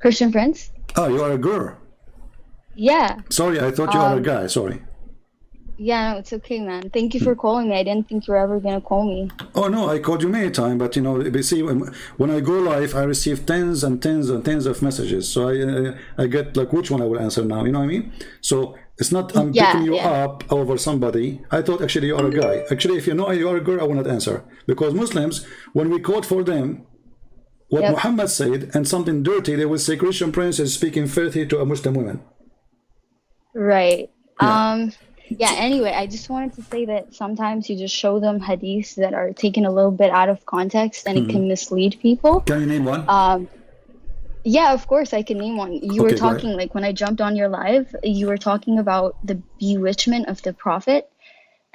Christian friends? Oh, you are a girl. Yeah. Sorry, I thought you are a guy. Sorry. Yeah, no, it's okay, man. Thank you for calling me. I didn't think you were ever gonna call me. Oh no, I called you many times, but you know, you see, when I go live, I receive tens and tens and tens of messages. So I get like, which one I will answer now. You know what I mean? So it's not I'm picking you up over somebody. I thought actually you are a guy. Actually, if you know you are a girl, I will not answer, because Muslims, when we quote for them what Muhammad said and something dirty, they will say Christian Prince is speaking filthy to a Muslim woman. Right. Yeah. Yeah, anyway, I just wanted to say that sometimes you just show them hadiths that are taken a little bit out of context, and it can mislead people. Can you name one? Yeah, of course I can name one. You were talking, like when I jumped on your live, you were talking about the bewitchment of the Prophet.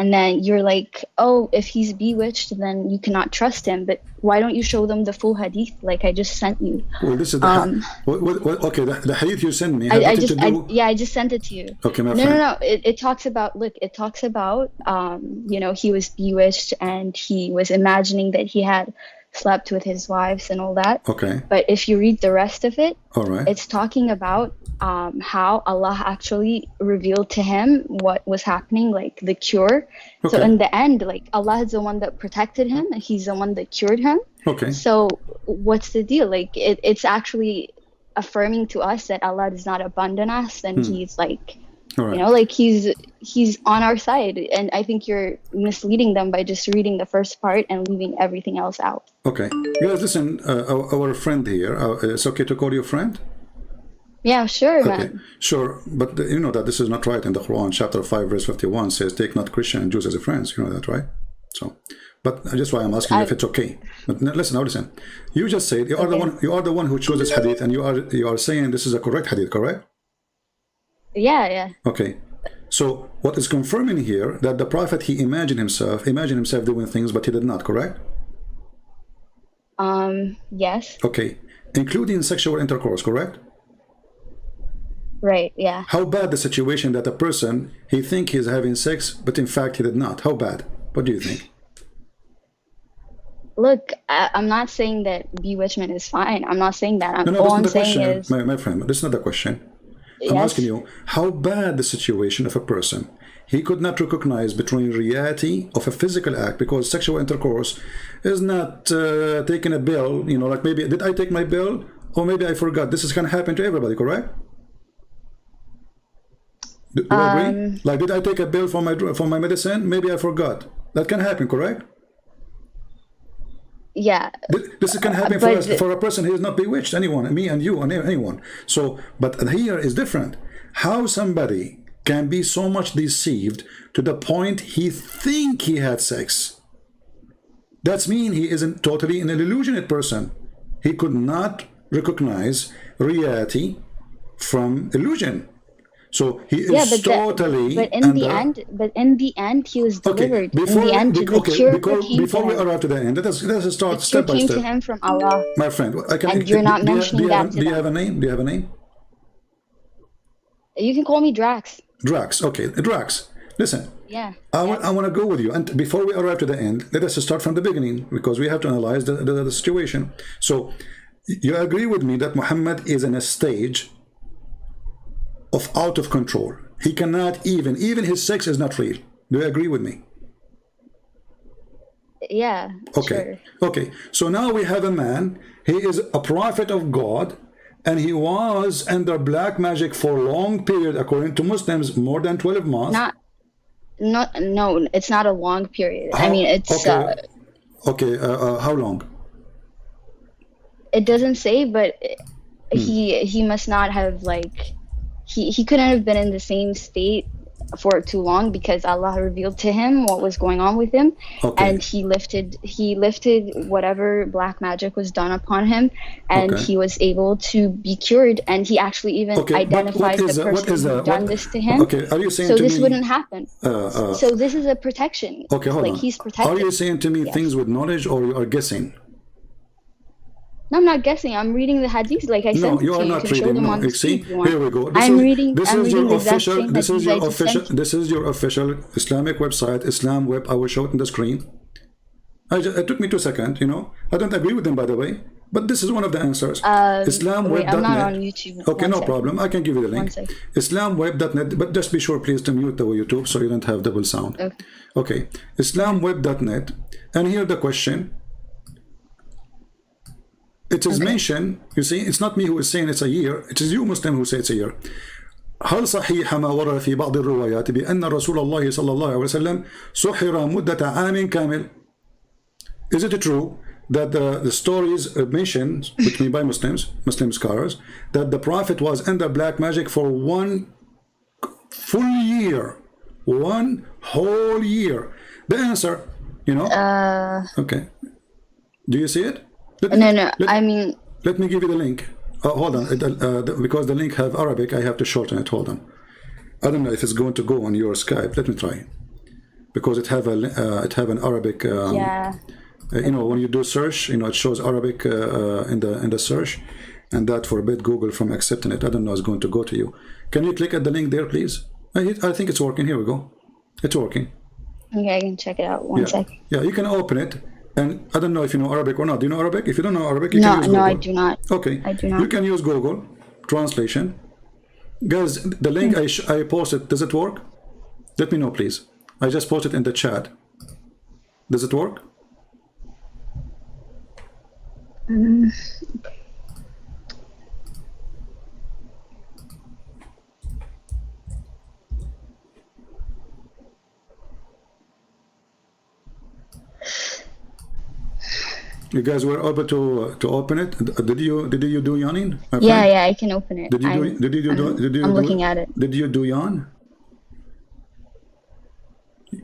And then you're like, oh, if he's bewitched, then you cannot trust him. But why don't you show them the full hadith like I just sent you? Well, this is the okay. The hadith you sent me. I just sent it to you. Okay, my friend. No. It talks about, look, it talks about, you know, he was bewitched and he was imagining that he had slept with his wives and all that. Okay. But if you read the rest of it, all right, it's talking about how Allah actually revealed to him what was happening, like the cure. Okay. So in the end, like Allah is the one that protected him, and he's the one that cured him. Okay. So what's the deal? Like it's actually affirming to us that Allah does not abandon us, and he's like, right, you know, like he's on our side. And I think you're misleading them by just reading the first part and leaving everything else out. Okay, guys, listen, our friend here, it's okay to call you friend? Yeah, sure, okay, man. Sure, but you know that this is not right in the Quran. Chapter 5, verse 51 says, take not Christian and Jews as friends. You know that, right? So, but that's why I'm asking you if it's okay. But listen. You just said you are the one who chose this hadith, and you are saying this is a correct hadith, correct? Yeah. Okay. So what is confirming here that the Prophet, he imagined himself doing things, but he did not, correct? Yes. Okay. Including sexual intercourse, correct? Right, yeah. How bad the situation that a person, he think he's having sex, but in fact he did not? How bad? What do you think? Look, I'm not saying that bewitchment is fine. I'm not saying that. All I'm saying is... My friend, this is not the question. Yes. I'm asking you, how bad the situation of a person, he could not recognize between reality of a physical act, because sexual intercourse is not taking a bill, you know, like maybe, did I take my bill? Or maybe I forgot. This is going to happen to everybody, correct? Do you agree? Like, did I take a bill for my medicine? Maybe I forgot. That can happen, correct? Yeah. This can happen for a person who is not bewitched. Anyone, me and you, and anyone. So, but here is different. How somebody can be so much deceived to the point he think he had sex. That's mean he isn't totally an illusionate person. He could not recognize reality from illusion. So he is totally. But in the end, he was delivered. Before we arrive to the end, let us start step by step. Came to him from Allah. My friend, and you're not mentioning that. Do you have a name? Do you have a name? You can call me Drax. Drax, okay, Drax. Listen. Yeah. I want to go with you, and before we arrive to the end, let us start from the beginning, because we have to analyze the situation. So, you agree with me that Muhammad is in a stage of out of control. He cannot even his sex is not real. Do you agree with me? Yeah. Okay. Sure. Okay. So now we have a man. He is a prophet of God, and he was under black magic for a long period, according to Muslims, more than 12 months. No, it's not a long period. I mean, it's how long? It doesn't say, but he must not have, like, he couldn't have been in the same state for too long, because Allah revealed to him what was going on with him, and he lifted whatever black magic was done upon him, and he was able to be cured, and he actually even identified the person who done this to him. Okay, are you saying so to this me, wouldn't happen? So this is a protection. Okay, hold on. He's protected. Are you saying to me things with knowledge, or you are guessing? No, I'm not guessing. I'm reading the hadith, like I said. No, you are not reading. No, see, here we go. I'm reading the official. This is your official Islamic website, Islam Web. I will show it on the screen. It took me 2 seconds. You know, I don't agree with them, by the way. But this is one of the answers. Wait, I'm not on YouTube. Okay, no problem. I can give you the link. 1 second. Islamweb.net, but just be sure, please, to mute the YouTube so you don't have double sound. Okay. Islamweb.net, and here the question. It is mentioned, you see, it's not me who is saying it's a year, it is you Muslim who say it's a year. هل صحيح ما ورد في بعض الروايات بأن رسول الله صلى الله عليه وسلم سحر مدة عام كامل? Is it true that the stories mentioned, which mean by Muslim scholars, that the Prophet was under black magic for 1 full year, 1 whole year? The answer, you know. Okay. Do you see it? Let me give you the link. Hold on, because the link have Arabic, I have to shorten it. Hold on. I don't know if it's going to go on your Skype. Let me try, because it have an Arabic. You know, when you do search, you know, it shows Arabic in the search, and that forbid Google from accepting it. I don't know it's going to go to you. Can you click at the link there, please? I think it's working. Here we go. It's working. Okay, I can check it out. One second. Yeah, you can open it. And I don't know if you know Arabic or not. Do you know Arabic? If you don't know Arabic, you can use Google. No, I do not. Okay. I do not. You can use Google translation. Guys, the link I posted, does it work? Let me know, please. I just posted in the chat. Does it work? You guys were able to open it. Did you do yawning? Yeah, I can open it. I'm looking at it. Did you do yawn?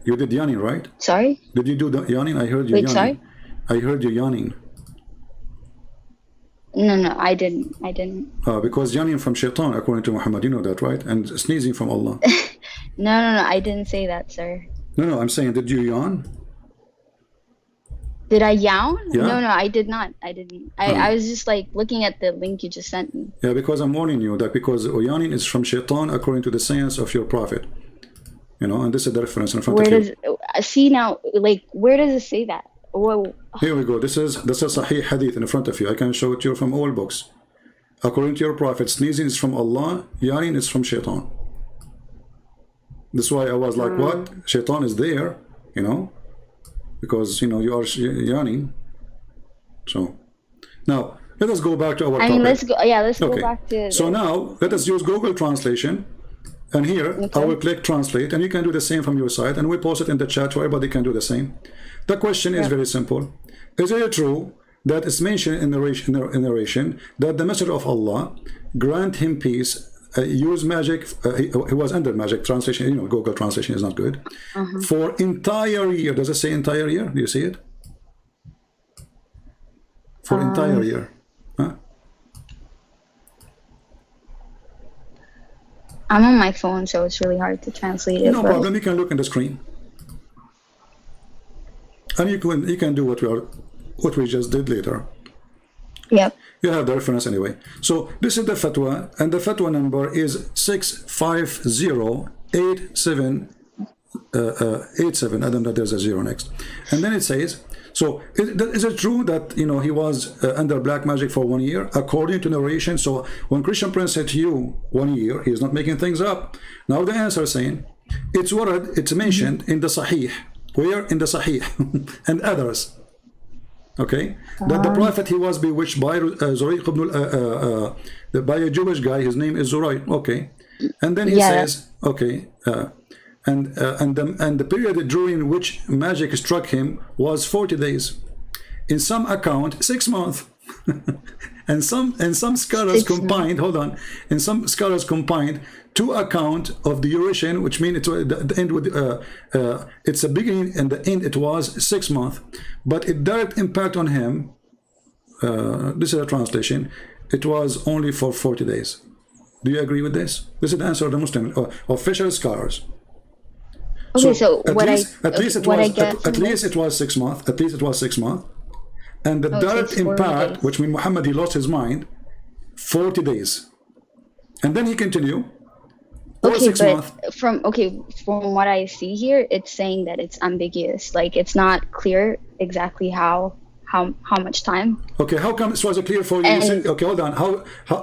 You did yawning, right? Sorry? Did you do the yawning? I heard you yawning. Sorry? I heard you yawning. No, I didn't. Because yawning from shaitan, according to Muhammad, you know that, right? And sneezing from Allah. No, I didn't say that, sir. No, I'm saying, did you yawn? Did I yawn? Yeah. No, I did not. I didn't. I was just like looking at the link you just sent me. Yeah, because I'm warning you that because yawning is from shaitan according to the sayings of your prophet. You know, and this is the reference in front of you. See now, like, where does it say that? Whoa. Here we go. This is Sahih Hadith in front of you. I can show it to you from all books. According to your prophet, sneezing is from Allah, yawning is from shaitan. That's why I was like, what? Shaitan is there, you know? Because, you know, you are yawning. So, now, let us go back to our topic. Let's go back to... So now, let us use Google Translation. And here, I will click Translate. And you can do the same from your side. And we'll post it in the chat so everybody can do the same. The question is very simple. Is it true that it's mentioned in narration that the Messenger of Allah grant him peace, use magic, he was under magic translation, you know, Google translation is not good, for entire year? Does it say entire year? Do you see it? For entire year. Huh? I'm on my phone, so it's really hard to translate it. No problem, you can look in the screen. And you can do what we just did later. Yep. You have the reference anyway. So this is the fatwa, and the fatwa number is 6508787. I don't know, there's a 0 next. And then it says, so is it true that, you know, he was under black magic for 1 year according to narration? So when Christian Prince said to you 1 year, he's not making things up. Now the answer is saying it's mentioned in the Sahih. Where? In the Sahih and others. Okay, that the Prophet, he was bewitched by Zurayq by a Jewish guy. His name is Zurayq. Okay, and then he says, okay, and the period during which magic struck him was 40 days. In some account, 6 months. and some scholars combined. Hold on, and some scholars combined two account of the duration, which means it's the end with it's the beginning and the end. It was 6 months, but it direct impact on him. This is a translation. It was only for 40 days. Do you agree with this? This is the answer of the Muslim official scholars. Okay, so at least it was 6 months. At least it was 6 months. And the direct impact, which means Muhammad, he lost his mind, 40 days. And then he continued. Okay, but from what I see here, it's saying that it's ambiguous. Like, it's not clear exactly how how much time. Okay, how come this wasn't clear for you? You said, okay, hold on. How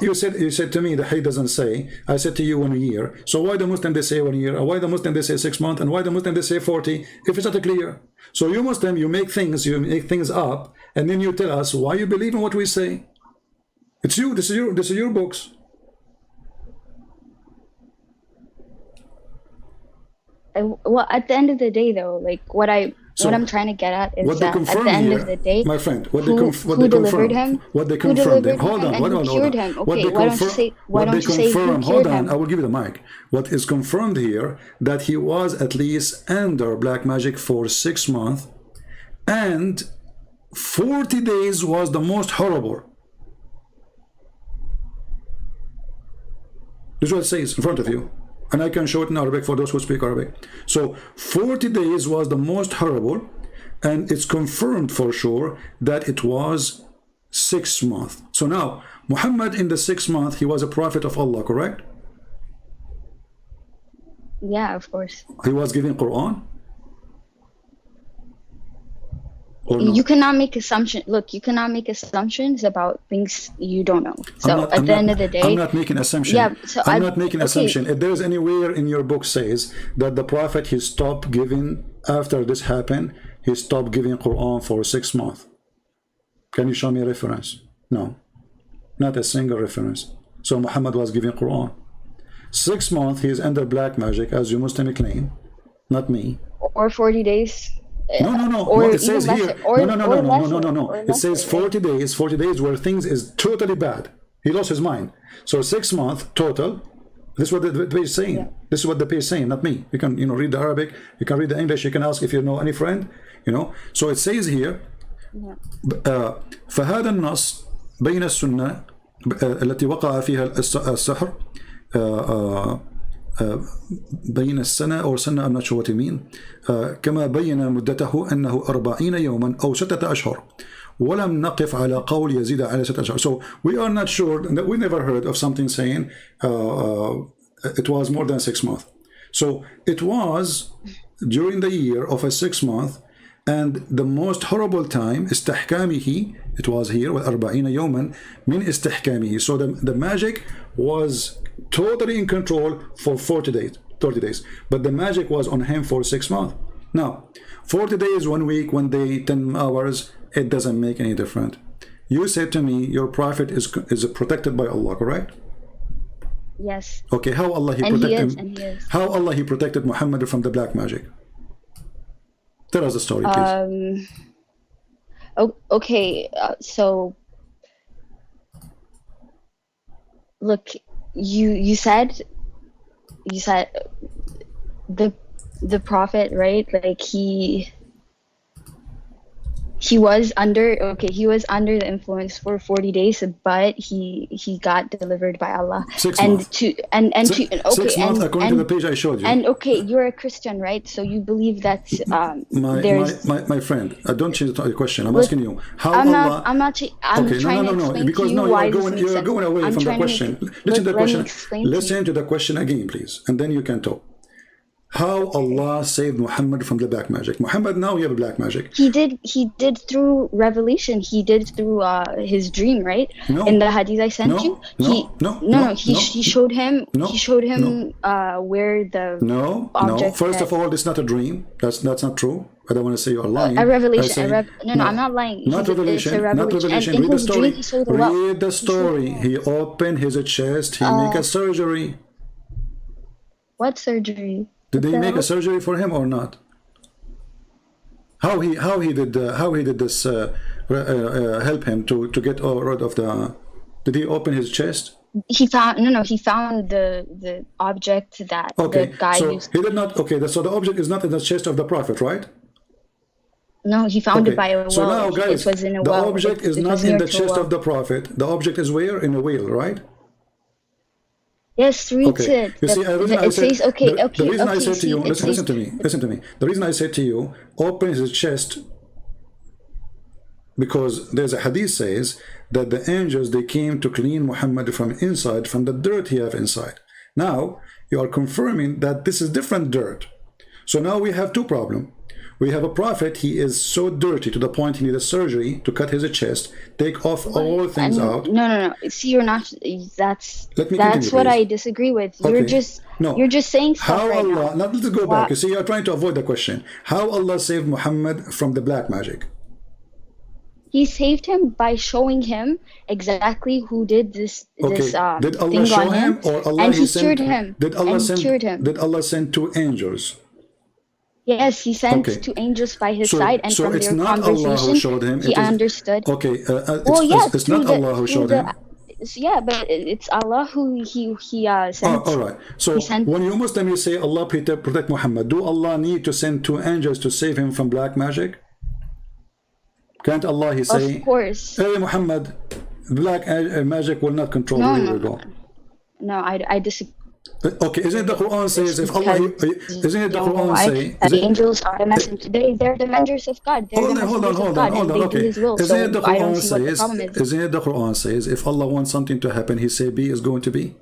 you said to me the Hadith doesn't say. I said to you 1 year. So why the Muslim they say 1 year? Or why the Muslim they say 6 months? And why the Muslim they say 40? If it's not clear. So you Muslim, you make things up, and then you tell us why you believe in what we say. It's you. This is your books. Well, at the end of the day, though, like what I'm trying to get at is that at the end of the day, my friend, who delivered him? What they confirmed him. Hold on. Okay, why don't you say who cured Hold on, him? I will give you the mic. What is confirmed here, that he was at least under black magic for 6 months, and 40 days was the most horrible. This is what it says in front of you. And I can show it in Arabic for those who speak Arabic. So 40 days was the most horrible, and it's confirmed for sure that it was 6 months. So now, Muhammad in the 6th month, he was a prophet of Allah, correct? Yeah, of course. He was giving Quran? No? You cannot make assumptions. Look, you cannot make assumptions about things you don't know. So at the end of the day, I'm not making assumption. Yeah, so I'm not making assumption. If there's anywhere in your book says that the prophet, he stopped giving after this happened, he stopped giving Quran for 6 months. Can you show me a reference? No, not a single reference. So Muhammad was giving Quran. 6 months he is under black magic, as you Muslim claim, not me. Or 40 days. No. Or it says here. No. It says 40 days. 40 days where things is totally bad. He lost his mind. So 6 months total. This is what the page is saying. Yeah. This is what the page is saying, not me. You can read the Arabic. You can read the English. You can ask if you know any friend. So it says here. فهذا النص بين السنة التي وقع فيها السحر بين السنة أو سنة I'm not sure what you mean كما بين مدته أنه 40 يوما أو 6 أشهر ولم نقف على قول يزيد على 6 أشهر. So we are not sure, that we never heard of something saying it was more than 6 months. So it was during the year of a 6 month, and the most horrible time استحكامه, it was here with 40 يوما من استحكامه. So the magic was totally in control for 40 days, 30 days, but the magic was on him for 6 months. Now 40 days, 1 week, 1 day, 10 hours, it doesn't make any difference. You said to me your prophet is protected by Allah, correct? Yes. Okay, how Allah he protected him? How Allah he protected Muhammad from the black magic? Tell us the story, please. Okay, so look, you said the prophet, right? Like he was under the influence for 40 days, but he got delivered by Allah. 6 and months. to and and okay, to okay 6 months and, according and, to the page I showed you. And okay, you're a Christian, right? So you believe that my friend, don't change the question. I'm asking you how I'm Allah. I'm trying to explain because to you no, why you're going away from the question. Listen to the question. Listen to the question again, please, and then you can talk. How Allah saved Muhammad from the black magic? Muhammad now you have black magic. He did through revelation. He did through his dream, right? No. In the Hadith I sent you. He showed him. He showed him where the object. First of all, this is not a dream. That's not true. I don't want to say you're lying. A revelation. I'm not lying. Not revelation. Not revelation. Read the story. Read the story. He opened his chest. He make a surgery. What surgery? Did they make a surgery for him or not? How he did this help him to get rid of the? Did he open his chest? He found the object that the guy used. He did not. Okay, so the object is not in the chest of the prophet, right? No, he found it by a well. So now, guys, it was in a well. The object is not in the chest of the prophet. The object is where? In a whale, right? Yes, read it. You see, the reason I said to you, listen to me. The reason I said to you, open his chest, because there's a hadith says that the angels, they came to clean Muhammad from inside, from the dirt he have inside. Now, you are confirming that this is different dirt. So now we have two problems. We have a prophet, he is so dirty to the point he needed surgery to cut his chest, take off all things out. No. See, you're not. That's Let me that's continue, what please. I disagree with. Okay. You're just saying stuff How right Allah, now. let's go back. You see, you're trying to avoid the question. How Allah saved Muhammad from the black magic? He saved him by showing him exactly who did this Did Allah thing show on him, or Allah and he sent, cured him. Did Allah cured him. Did Allah send 2 angels? Yes, he sent 2 angels by his side, and from it's their not conversation, Allah who showed him. he understood. Okay, it's through not Allah who showed him. Yeah, but it's Allah who he sent. All right. So when you Muslim, you say Allah protect Muhammad, do Allah need to send 2 angels to save him from black magic? Can't Allah he say, of course, hey Muhammad, black magic will not control you? No, I disagree. Okay, isn't the Quran says if Allah, isn't it the Quran say the angels are the messengers? They're the messengers of God. Hold on. Okay, isn't it the Quran says? Isn't it the Quran says if Allah wants something to happen, He say be is going to be?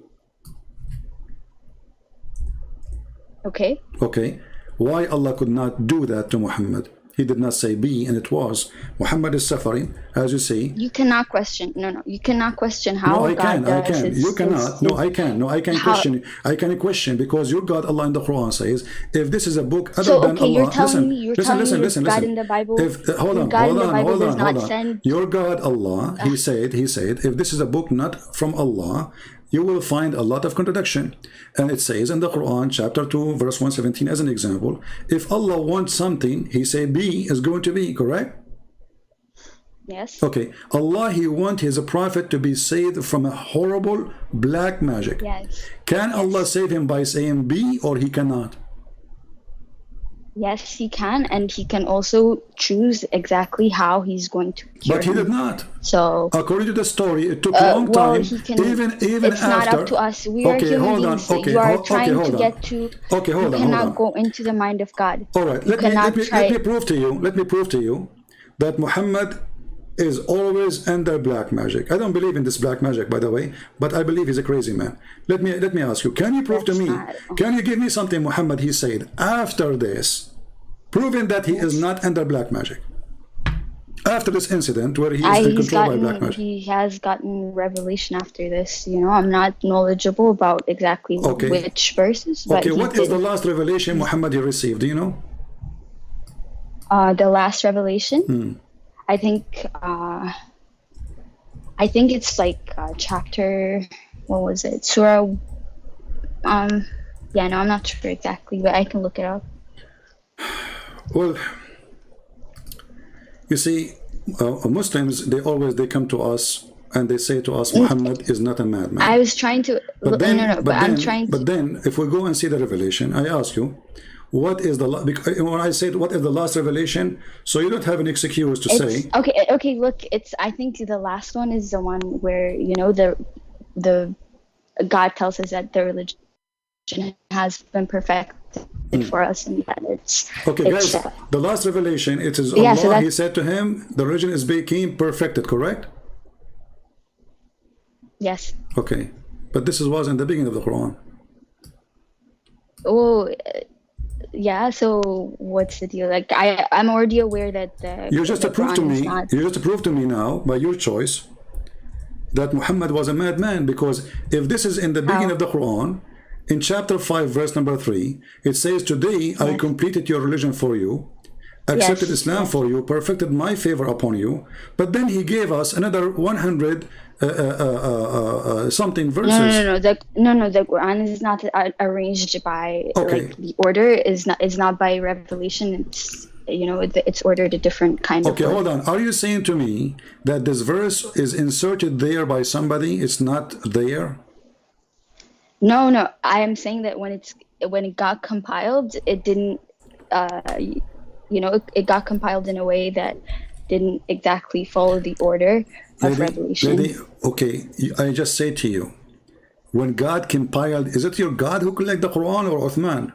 Okay. Okay, why Allah could not do that to Muhammad? He did not say be, and it was. Muhammad is suffering, as you see. You cannot question. No. You cannot question how no, I God can. does. You cannot. No, I can. No, I can question. I can question because your God, Allah in the Quran says, if this is a book other than Allah. You're telling me God in the Bible. Hold on. Your God, Allah, He said, if this is a book not from Allah, you will find a lot of contradiction. And it says in the Quran, chapter 2, verse 117, as an example, if Allah wants something, He say be is going to be, correct? Yes. Okay. Allah, He wants His prophet to be saved from a horrible black magic. Yes. Can Allah save him by saying be, or He cannot? Yes, He can, and He can also choose exactly how He's going to cure But He him. did not. So, according to the story, it took a long time. Even it's after. not up to us. We are human beings. You are trying to get to. Okay, hold on. You cannot go into the mind of God. All right. Let me prove to you. Let me prove to you that Muhammad is always under black magic. I don't believe in this black magic, by the way, but I believe he's a crazy man. Let me ask you, can you prove to me, can you give me something Muhammad he said after this, proving that he is not under black magic? After this incident where he is controlled by black magic. He has gotten revelation after this. You know, I'm not knowledgeable about exactly which verses. But okay, what is the last revelation Muhammad he received? Do you know? The last revelation? I think it's like chapter, what was it? Surah, yeah, no, I'm not sure exactly, but I can look it up. Well, you see, Muslims, they come to us and they say to us, Muhammad is not a madman. I was trying to, But then, if we go and see the revelation, I ask you, what is the when I said what is the last revelation, so you don't have an excuse to say okay look, I think the last one is the one where, you know, the God tells us that the religion has been perfected for us, and that it's guys, the last revelation, it is Allah, He said to him the religion is being perfected, correct? Yes. Okay, but this was in the beginning of the Quran. Yeah, so what's the deal? Like, I'm already aware that you just proved to me now by your choice that Muhammad was a madman, because if this is in the beginning of the Quran, in chapter 5 verse number 3, it says, today I completed your religion for you, accepted Islam for you, perfected my favor upon you. But then he gave us another 100 something verses. No, the Quran is not arranged by like, the order is not by revelation. It's, you know, it's ordered a different kind of hold on. Are you saying to me that this verse is inserted there by somebody? It's not there? No, I am saying that when it got compiled, it didn't you know, it got compiled in a way that didn't exactly follow the order of revelation. Okay, I just say to you, when God compiled, is it your God who collected the Quran or Uthman?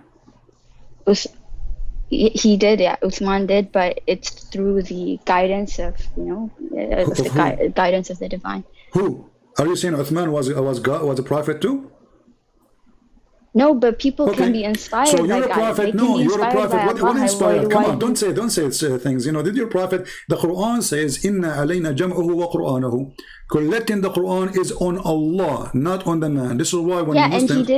He did, yeah. Uthman did, but it's through the guidance of, you know, guidance of the divine. Who? Are you saying Uthman was a prophet too? No, but people can be Okay, inspired so by you're a God. They prophet. can No, be you're a inspired prophet. by What Allah. inspired? Come on, Why don't say things. You know, did your prophet? The Quran says, "Inna alayna jam'uhu wa Qur'anahu." Collecting the Quran is on Allah, not on the man. This is why when the Yeah, and Muslims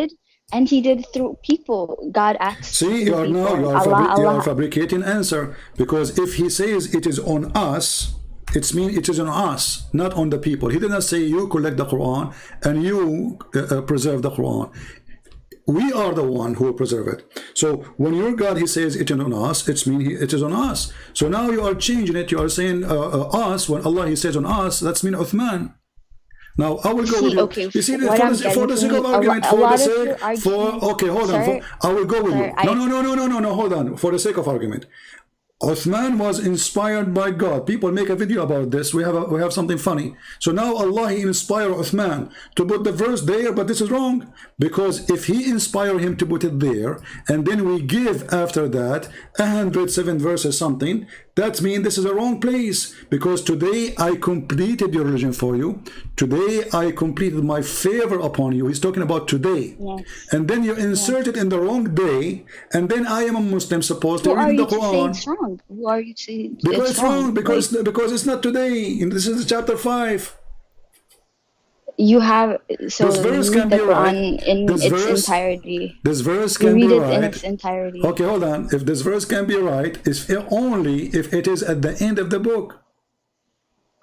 he did through people. God acts see, through people. you are Allah. fabricating answer, because if he says it is on us, it's mean it is on us, not on the people. He did not say you collect the Quran and you preserve the Quran. We are the one who will preserve it. So when your God, he says it is on us, it's mean it is on us. So now you are changing it. You are saying us. When Allah, he says on us, that's mean Uthman. Now I will go with See, you. okay, You see, what I'm for getting the from sake of you, argument, a for the lot of sake your arguments, okay, hold on. sir, I will go with sir, you. No. Hold on. For the sake of argument, Uthman was inspired by God. People make a video about this. We have something funny. So now Allah, he inspired Uthman to put the verse there, but this is wrong, because if he inspired him to put it there, and then we give after that 107 verses something, that means this is a wrong place, because today I completed your religion for you. Today I completed my favor upon you. He's talking about today. yes, And then you insert it in the wrong day, and then I am a Muslim supposed to who are read the you to say Quran. it's wrong? Who are you to say Because it's wrong, Like, because it's not today. This is chapter 5. you have, so This verse you can read the be right. Quran in This its verse, entirety. this verse You can be read it in right. its entirety. Okay, hold on. If this verse can be right, it's only if it is at the end of the book.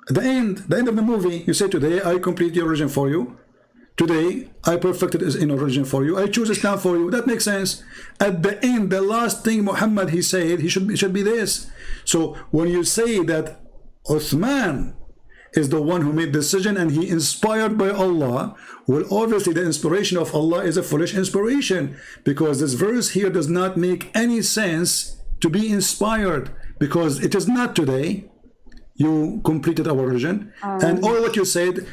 At the end of the movie, you say, today I complete your religion for you. Today I perfected his inner religion for you. I choose Islam for you. That makes sense. At the end, the last thing Muhammad, he said, he should be this. So when you say that Uthman is the one who made the decision and he inspired by Allah, well, obviously the inspiration of Allah is a foolish inspiration, because this verse here does not make any sense to be inspired, because it is not today you completed our religion, and all what you said,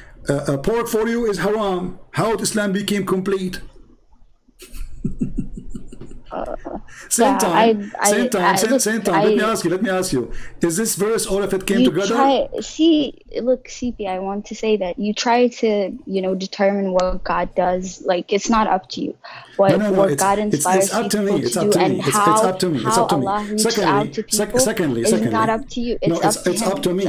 pork for you is haram. How Islam became complete? Same time. Let me ask you. Is this verse, all of it came together? Look, CP, I want to say that you try to, determine what God does. Like, it's not up to you. What God inspires people to do, and how Allah reaches out to people is not up to you. It's up to Him.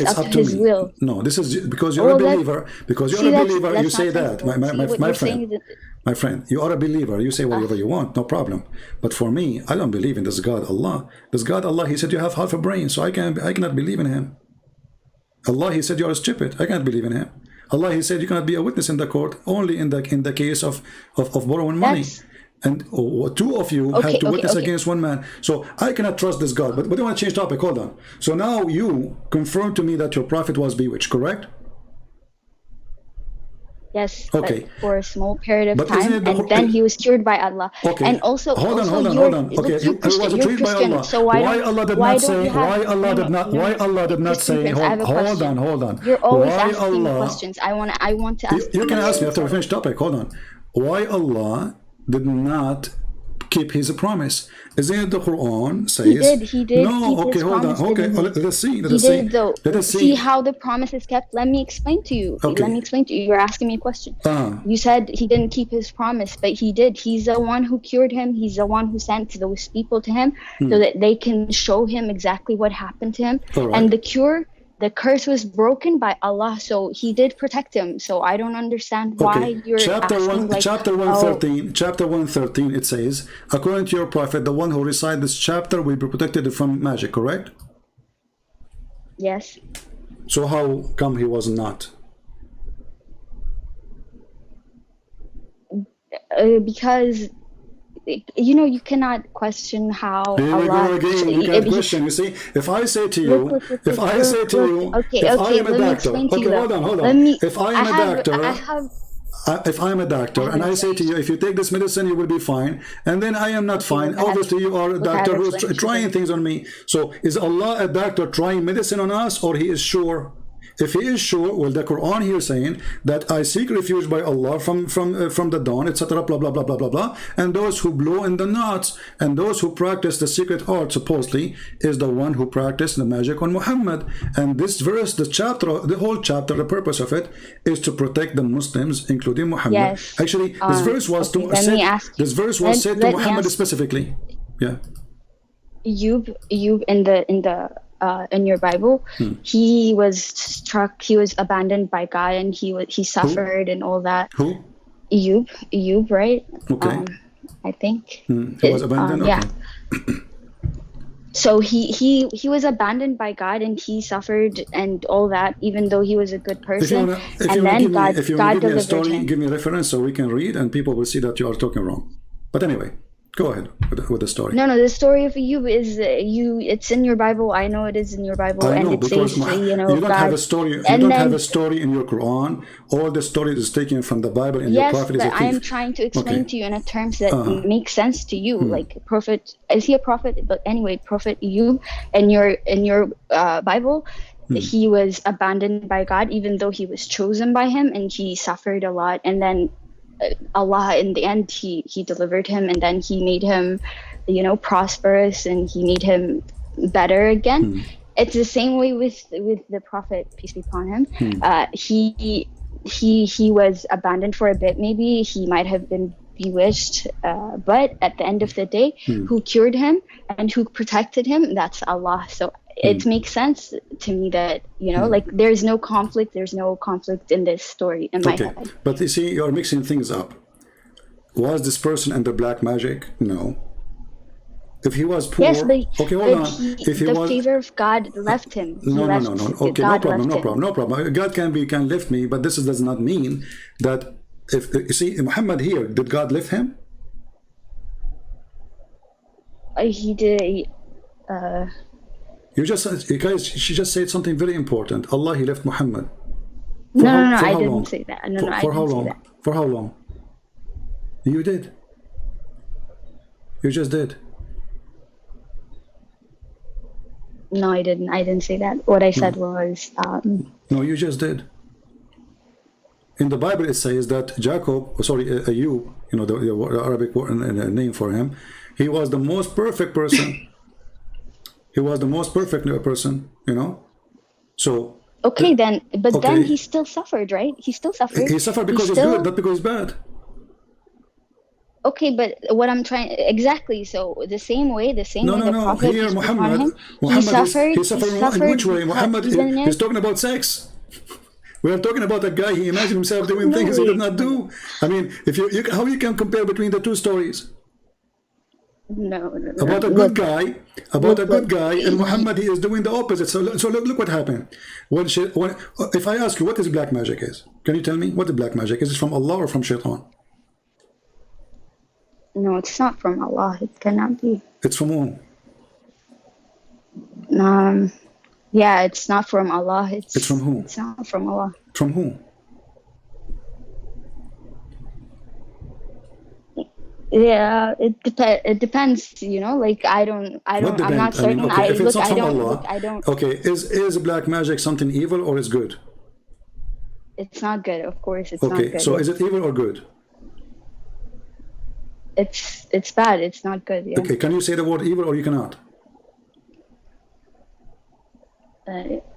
It's up to His will. No, this is because you're a believer. Because you're a believer, you say that, my friend. My friend, you are a believer. You say whatever you want, no problem. But for me, I don't believe in this God, Allah. This God, Allah, he said you have half a brain, so I cannot believe in him. Allah, he said you are stupid. I cannot believe in him. Allah, he said you cannot be a witness in the court, only in the case of borrowing money. And two of you have to witness against one man. So I cannot trust this God. But I want to change topic. Hold on. So now you confirm to me that your prophet was bewitched, correct? Yes, okay. But for a small period of time, and then he was cured by Allah. Okay. And also, hold on. Okay, he was cured by Allah. So why Allah did not say? Why Allah did not say? Hold on. You're always asking questions. I want to ask. You can ask me after we finish topic. Hold on. Why Allah did not keep his promise? Isn't it the Quran says he did. No, okay, hold on. Okay, let's see. Let us see how the promise is kept. Let me explain to you. Okay. Let me explain to you. You're asking me a question. You said he didn't keep his promise, but he did. He's the one who cured him. He's the one who sent those people to him so that they can show him exactly what happened to him. Right. And the curse was broken by Allah, so he did protect him. So I don't understand why you're chapter asking, chapter 113, it says, according to your prophet, the one who recites this chapter will be protected from magic, correct? Yes. So how come he was not? Here Because you cannot question how Allah. You can't question. You see, if I say to you, if I am a doctor, hold on. If I am a doctor and I say to you, if you take this medicine, you will be fine, and then I am not fine. Obviously, you are a doctor who's trying things on me. So, is Allah a doctor trying medicine on us, or he is sure? If he is sure, well, the Quran here saying that I seek refuge by Allah from the dawn, etc., blah blah blah blah blah blah. And those who blow in the knots and those who practice the secret art supposedly is the one who practiced the magic on Muhammad. And this verse, the chapter, the whole chapter, the purpose of it is to protect the Muslims, including Muhammad. Yes. Actually, this verse was said to Muhammad specifically. Yeah. You in your Bible, he was struck, he was abandoned by God, and he suffered and all that. Who? Ayub, right? Okay. I think. He was abandoned. Okay. Yeah. So he was abandoned by God, and he suffered and all that, even though he was a good person. If you want to give me a story, give me a reference so we can read, and people will see that you are talking wrong. But anyway, go ahead with the story. No, the story of Ayub is it's in your Bible. I know it is in your Bible, I know, and it because says, you don't God, have a story. You don't have a story in your Quran. All the story is taken from the Bible, and your prophet is a thief. Yes, but I am trying to explain to you in terms that make sense to you. Like prophet, is he a prophet? But anyway, Prophet Ayub, in your Bible, he was abandoned by God, even though he was chosen by him, and he suffered a lot, and then Allah in the end he delivered him, and then he made him prosperous, and he made him better again. It's the same way with the Prophet, peace be upon him. He was abandoned for a bit, maybe he might have been bewitched, but at the end of the day, who cured him and who protected him, that's Allah. So it makes sense to me that like there's no conflict in this story in my head. But you see, you're mixing things up. Was this person under black magic? No. If he was poor, yes, but okay, hold on. If he the was, favor of God left him. No. Okay, no problem. God can lift me, but this does not mean that. If you see Muhammad here, did God lift him? He did. You guys, she just said something very important. Allah, he left Muhammad. No, I didn't say that. No, for how long? For how long? You did. You just did. No, I didn't. I didn't say that. What I said was. No, you just did. In the Bible, it says that Ayub, the Arabic name for him, he was the most perfect person. He was the most perfect person, So. Okay, then he still suffered, right? He still suffered. He suffered because he's good, not because he's bad. Okay, but what I'm trying exactly. So the same way the Prophet. Here, Muhammad he suffered. He suffered in which way? Muhammad, he's talking about sex. We are talking about a guy. He imagined himself doing things he did not do. I mean, how you can compare between the two stories? No. About a good guy, and Muhammad, he is doing the opposite. So look what happened. If I ask you what is black magic is, can you tell me what the black magic is? Is it from Allah or from Shaitan? No, it's not from Allah. It cannot be. It's from whom? Yeah, it's not from Allah. It's from who? It's not from Allah. From who? Yeah, it depends. Like I'm not certain. If it's not from Allah, I don't. Okay, is black magic something evil or is good? It's not good, of course. It's not good. Okay, so is it evil or good? It's bad. It's not good. Yeah. Okay, can you say the word evil or you cannot?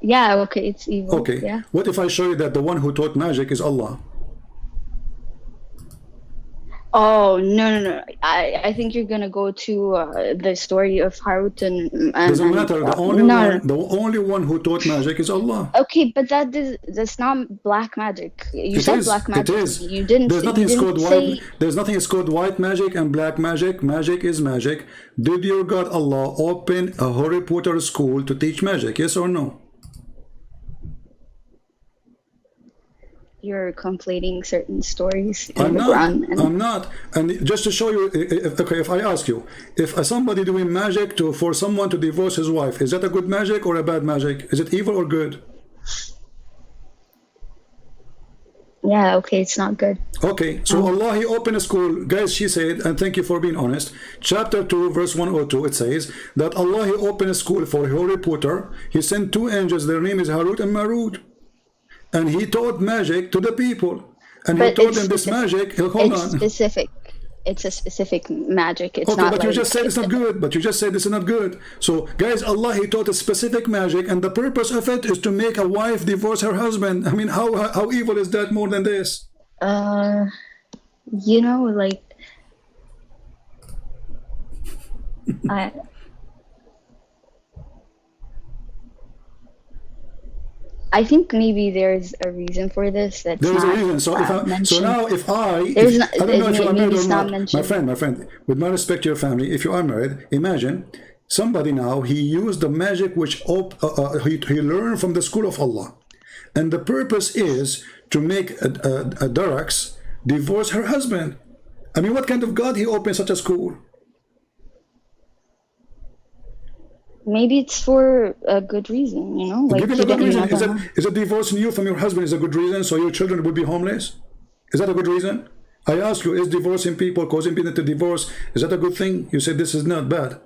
Yeah, okay, it's evil. Okay, yeah. What if I show you that the one who taught magic is Allah? Oh, no. I think you're gonna go to the story of Harut and doesn't matter. The only one who taught magic is Allah. Okay, but that's not black magic. You said black magic. It is. You didn't. There's nothing called white magic and black magic. Magic is magic. Did your God Allah open a Harry Potter school to teach magic? Yes or no? You're conflating certain stories in I'm the not. Quran. I'm not. And just to show you, if I ask you, if somebody doing magic for someone to divorce his wife, is that a good magic or a bad magic? Is it evil or good? Yeah, okay, it's not good. Okay, so Allah, he opened a school. Guys, she said, and thank you for being honest, chapter 2, verse 102, it says that Allah, he opened a school for Harry Potter. He sent two angels, their name is Harut and Marut. and he taught magic to the people. And he But taught it's them this specific. magic. Hold It's on. specific. It's a specific magic. It's Okay, not but you like just said it's not good. But you just said this is not good. So, guys, Allah, He taught a specific magic, and the purpose of it is to make a wife divorce her husband. I mean, how evil is that more than this? you know, like I think maybe there's a reason for this. That's There is a not reason. So mentioned. now if I There's not, I don't know if you are married maybe or it's not not, mentioned. my friend, with my respect to your family, if you are married, imagine somebody now, he used the magic which he learned from the school of Allah, and the purpose is to make a Darax divorce her husband. I mean, what kind of God he opened such a school? Maybe it's for a good reason, you know? Like, Give me you the good reason. never know. Is it divorcing you from your husband is a good reason so your children will be homeless? Is that a good reason? I ask you, is divorcing people, causing people to divorce, is that a good thing? You said this is not bad.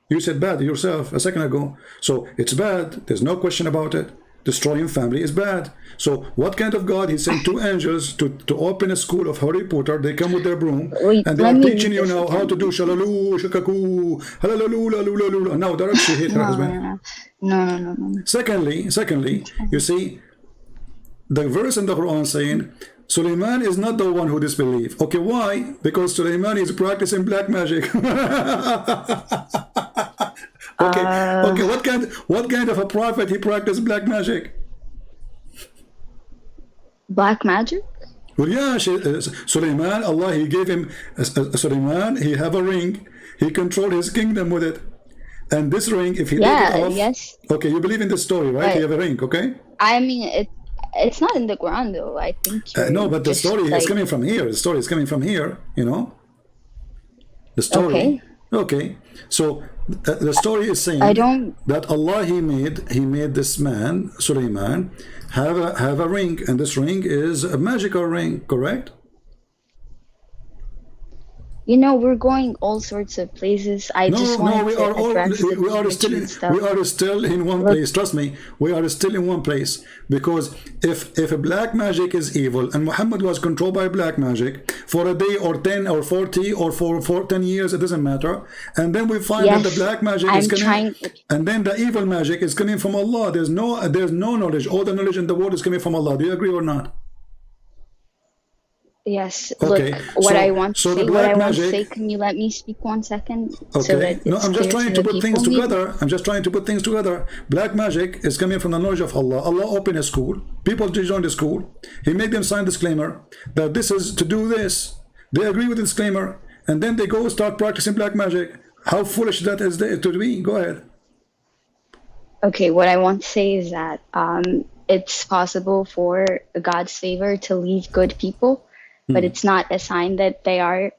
You said bad yourself a second ago. So it's bad. There's no question about it. Destroying family is bad. So what kind of God? He sent two angels to open a school of Harry Potter. They come with their broom. Wait, and they let are me teaching you read now this how to again. do shalalu, shakaku, halalaloo, laloo. And now they're actually hit her husband. No. Secondly, you see, the verse in the Quran saying, Sulaiman is not the one who disbelieved. Okay, why? Because Sulaiman is practicing black magic. Okay, what kind of a prophet he practiced black magic? Black magic? Well, yeah, Sulaiman, Allah, He gave him, Sulaiman, he have a ring. He controlled his kingdom with it. And this ring, if he take it off... Yes. Okay, you believe in this story, right? He have a ring, okay? I mean, it's not in the Quran, though. I think no, but the story like... is coming from here. The story is coming from here, you know? The story. Okay. So the story is saying that Allah He made this man Sulaiman have a ring, and this ring is a magical ring, correct? You know, we're going all sorts of places. We are still in one place. Trust me, we are still in one place. Because if black magic is evil and Muhammad was controlled by black magic for a day or 10 or 40 or for 10 years, it doesn't matter. And then we find that the black magic is coming, and then the evil magic is coming from Allah. There's no knowledge. All the knowledge in the world is coming from Allah. Do you agree or not? Yes. Okay. Look, what I want to say, can you let me speak 1 second? Okay. No, I'm just trying to put things together. Black magic is coming from the knowledge of Allah. Allah opened a school. People join the school. He made them sign disclaimer that this is to do this. They agree with the disclaimer, and then they go start practicing black magic. How foolish that is to be. Go ahead. Okay, what I want to say is that it's possible for God's favor to leave good people. But it's not a sign that they are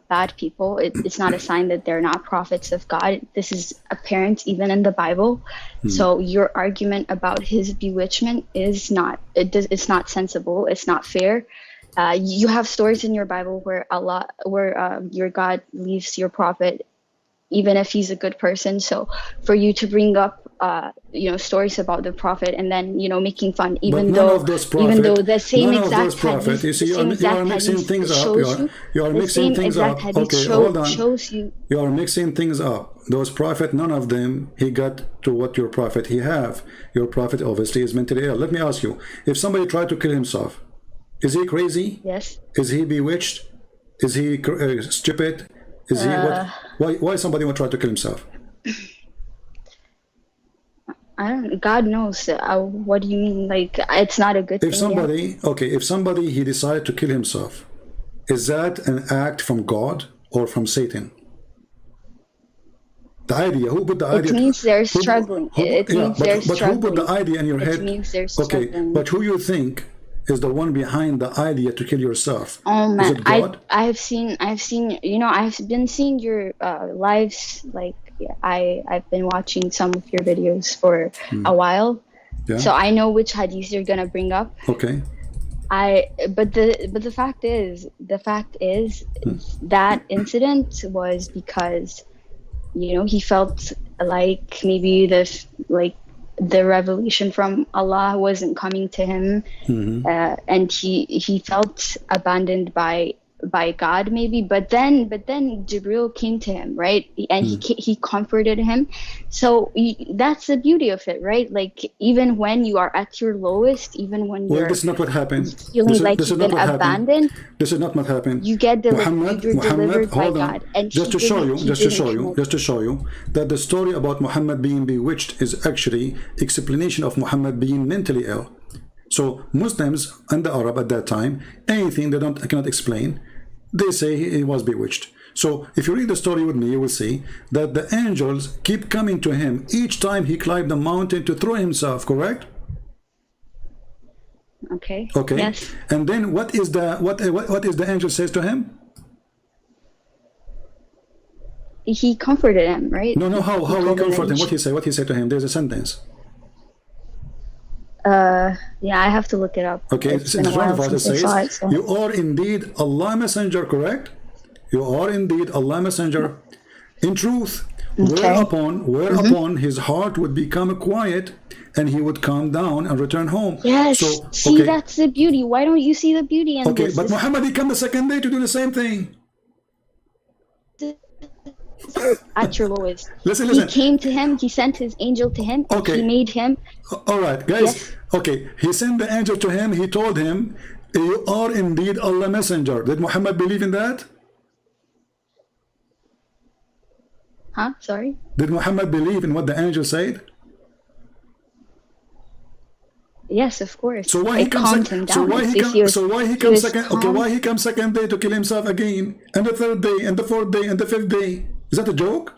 bad people. It's not a sign that they're not prophets of God. This is apparent even in the Bible. So your argument about his bewitchment is not. It's not sensible. It's not fair. You have stories in your Bible where your God leaves your prophet, even if he's a good person. So for you to bring up stories about the prophet and then making fun, even though the same exact hadith, you see, you are mixing things up. You are mixing things up. Okay, hold on. You are mixing things up. Those prophet, none of them he got to what your prophet he have. Your prophet obviously is mentally ill. Let me ask you: if somebody tried to kill himself, is he crazy? Yes. Is he bewitched? Is he stupid? Is he what? Why somebody would try to kill himself? I don't. God knows. What do you mean? Like, it's not a good thing. If somebody he decided to kill himself, is that an act from God or from Satan? The idea. Who put the idea? It means they're struggling. But who put the idea in your head? It means they're struggling. Okay, but who you think is the one behind the idea to kill yourself? Oh man, is it God? I've been seeing your lives. Like, I've been watching some of your videos for a while, so I know which hadith you're gonna bring up. Okay. But the fact is that incident was because he felt like maybe the revelation from Allah wasn't coming to him, and he felt abandoned by God maybe, but then Jibril came to him, right? And he comforted him. So that's the beauty of it, right? Like even when you are at your lowest, even when you're this is not what happened. feeling like you've been abandoned, this is not what happened. You get delivered, you're delivered by God. And just to show you that the story about Muhammad being bewitched is actually explanation of Muhammad being mentally ill. So Muslims and the Arab at that time, anything they cannot explain, they say he was bewitched. So if you read the story with me, you will see that the angels keep coming to him each time he climbed the mountain to throw himself, correct? Okay. Yes. And then what is the angel says to him? He comforted him, right? No, how he comforted him? What he said to him? There's a sentence. Yeah, I have to look it up. Okay, in front of us it says, you are indeed Allah Messenger, correct? You are indeed Allah Messenger in truth. Whereupon his heart would become quiet and he would calm down and return home. Yes, see, that's the beauty. Why don't you see the beauty in this? But Muhammad, he came the second day to do the same thing. At your lowest. Listen. He came to him, he sent his angel to him, he made him. All right, guys. Yes. Okay, he sent the angel to him, he told him, you are indeed Allah Messenger. Did Muhammad believe in that? Huh? Sorry? Did Muhammad believe in what the angel said? Yes, of course. So why he comes second? So why he comes second day to kill himself again, and the third day, and the fourth day, and the fifth day? Is that a joke?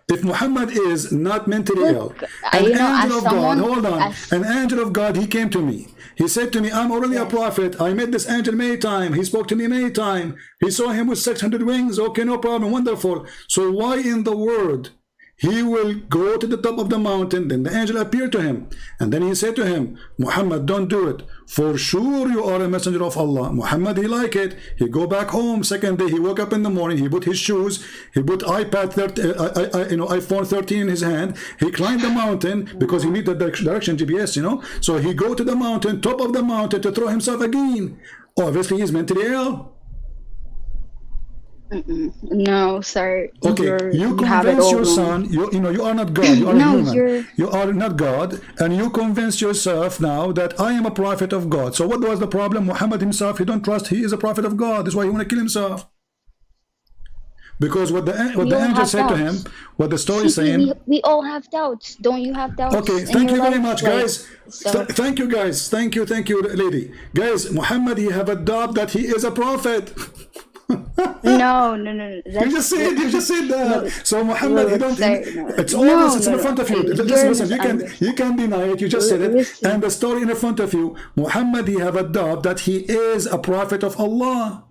If Muhammad is not mentally ill, an angel of God, hold on, an angel of God, he came to me. He said to me, I'm already a prophet. I met this angel many times. He spoke to me many times. He saw him with 600 wings. Okay, no problem. Wonderful. So why in the world he will go to the top of the mountain? Then the angel appeared to him. And then he said to him, Muhammad, don't do it. For sure you are a messenger of Allah. Muhammad, he liked it. He go back home. Second day, he woke up in the morning. He put his shoes. He put iPhone 13 in his hand. He climbed the mountain because he need the direction GPS, So he go to the mountain, top of the mountain to throw himself again. Obviously, he's mentally ill. No, sir. Okay, you convince your son. You are not God. You are human. You are not God, and you convince yourself now that I am a prophet of God. So what was the problem? Muhammad himself, he don't trust he is a prophet of God. That's why he want to kill himself. Because what the angel said to him, what the story is saying. We all have doubts. Don't you have doubts? Okay, thank you very much, guys. Thank you, guys. Thank you, lady. Guys, Muhammad, he have a doubt that he is a prophet. No. You just said that. No. So Muhammad, you don't. It's always it's in front of you. Listen. You can deny it. You just said it, and the story in front of you. Muhammad, he have a doubt that he is a prophet of Allah.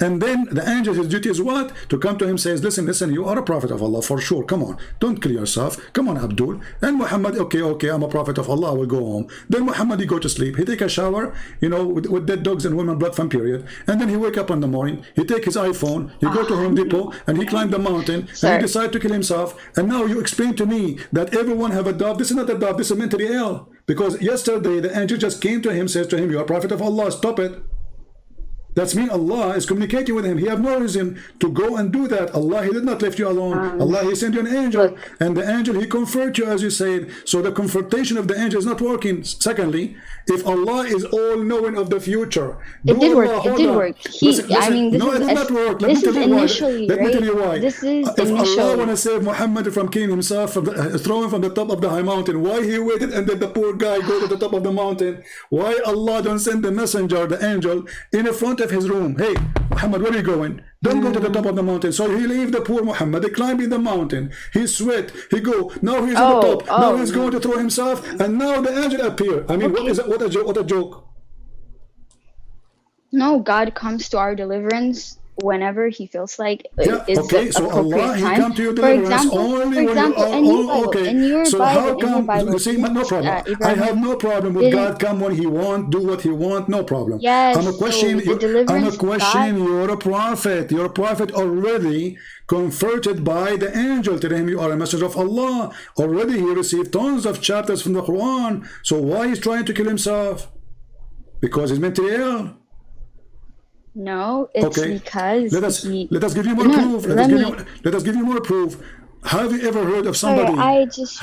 And then the angel, his duty is what? To come to him, says, listen, you are a prophet of Allah for sure. Come on, don't kill yourself. Come on, Abdul. And Muhammad, okay, I'm a prophet of Allah. I will go home. Then Muhammad, he go to sleep. He take a shower, with dead dogs and women blood from period. And then he wake up in the morning. He take his iPhone. He go to Home Depot and he climb the mountain. And he decide to kill himself. And now you explain to me that everyone have a doubt. This is not a doubt. This is mentally ill. Because yesterday the angel just came to him, says to him, you are a prophet of Allah. Stop it. That's mean Allah is communicating with him. He have no reason to go and do that. Allah, he did not leave you alone. Allah, he sent you an angel. And the angel, he comfort you, as you said. So the confrontation of the angel is not working. Secondly, if Allah is all knowing of the future. It did work. It did work. Listen, it did not work. Let me tell you why. This is if Allah want to save Muhammad from killing himself, throw him from the top of the high mountain, why he waited and then the poor guy go to the top of the mountain? Why Allah don't send the messenger, the angel, in front of his room? Hey, Muhammad, where are you going? Don't go to the top of the mountain. So he leave the poor Muhammad. They climb in the mountain. He sweat. He go. Now he's on the top. Now he's going to throw himself. And now the angel appear. I mean, what is that? What a joke. No, God comes to our deliverance whenever he feels like so Allah, he come to your deliverance only when you are in your so Bible, how come you see, no problem. I have no problem with God come when he want, do what he want, no problem. Yes, I'm a question you're a prophet already converted by the angel, telling him you are a messenger of Allah. Already he received tons of chapters from the Quran. So why he's trying to kill himself? Because he's mentally ill? No, it's because let us give you more proof. Let us give you more proof. Have you ever heard of somebody? I just